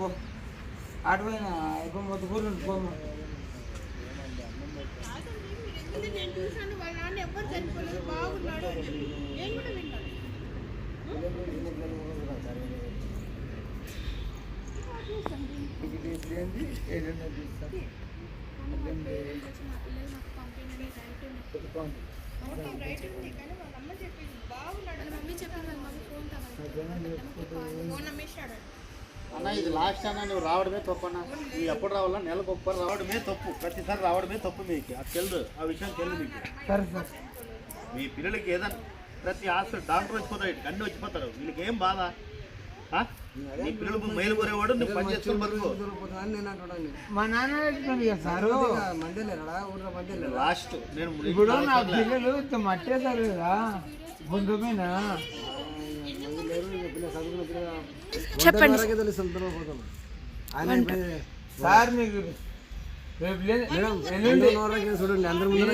పో ఆటపోయినా మొత్తం కూర్చుంటు పోమ్మ. నేను చూసాను వాళ్ళ నాన్న ఎవ్వరు చనిపోలేదు, బాగున్నాడు అని చెప్పి నేను కూడా విన్నాను. అన్న ఇది లాస్ట్ అన్న, నువ్వు రావడమే తప్పు అన్న. నువ్వు ఎప్పుడు రావాలా, నెలకు ఒక్కరు రావడమే తప్పు. ప్రతిసారి రావడమే తప్పు. మీకు అది తెలుసు, ఆ విషయం తెలుసు మీకు. సరే సార్, మీ పిల్లలకి ఏదన్నా ప్రతి హాస్పిటల్ డాక్టర్ వచ్చిపోతారు, అన్నీ వచ్చిపోతారు. వీళ్ళకి ఏం బాధ? నీ పిల్లలకు మైలు కోరేవాడు నువ్వు పని చేసుకుని బతుకు. మా నాన్న ఎట్లుంది కదా సారు, లాస్ట్ నేను ఇప్పుడు నా పిల్లలు మట్టేశారు కదా బొందు మీద. చెప్పండి సార్ మీకు రేపు చూడండి అందరి ముందు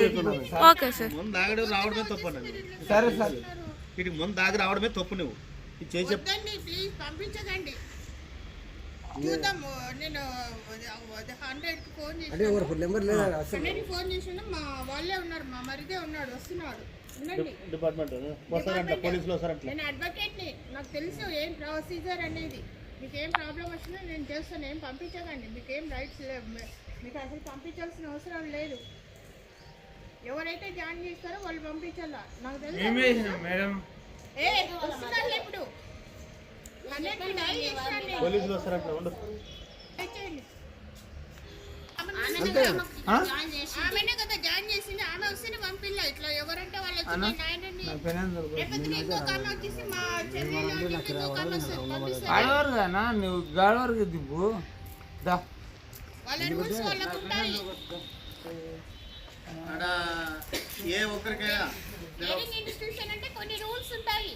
ఓకే సార్. ముందు ఆగడం రావడమే తప్పు అన్నది. సరే సార్, వీటికి ముందు ఆగి రావడమే తప్పు. నువ్వు ఇది చేసే ప్లీజ్ పంపించకండి, చూద్దాము. నేను 100కి ఫోన్ చేసి ఫోన్ చేసిన మా వాళ్ళే ఉన్నారు, మా మరిదే ఉన్నాడు, వస్తున్నాడు. డిపార్ట్మెంట్ వస్తారంట, పోలీసులు వస్తారంట. నేను అడ్వకేట్ని, నాకు తెలుసు ఏం ప్రొసీజర్ అనేది. మీకు ఏం ప్రాబ్లం వచ్చినా నేను చేస్తాను, ఏం పంపించకండి. మీకు ఏం రైట్స్ లేవు, మీకు అసలు పంపించాల్సిన అవసరం లేదు. ఎవరైతే జాయిన్ చేస్తారో వాళ్ళు పంపించాలా, నాకు తెలుసు. మేడం వస్తున్నారు ఇప్పుడు, పోలీసులు వస్తారంట. ఉండు ఆమెనే కదా జాయిన్ చేసింది, ఆమె వస్తేనే పంపిల్లా. ఇట్లా ఎవరంటే వాళ్ళు వచ్చి ఇంకొక ఆమె వచ్చేసి మా ఆడవారు కదా నువ్వు గాడవారికి దిప్పు దా. వాళ్ళ రూల్స్ వాళ్ళకు ఉంటాయి. ఏ ఒక్కరికైనా ట్రైనింగ్ ఇన్స్టిట్యూషన్ అంటే కొన్ని రూల్స్ ఉంటాయి.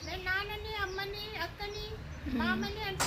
నేను నాన్నని, అమ్మని, అక్కని, మామని అంటే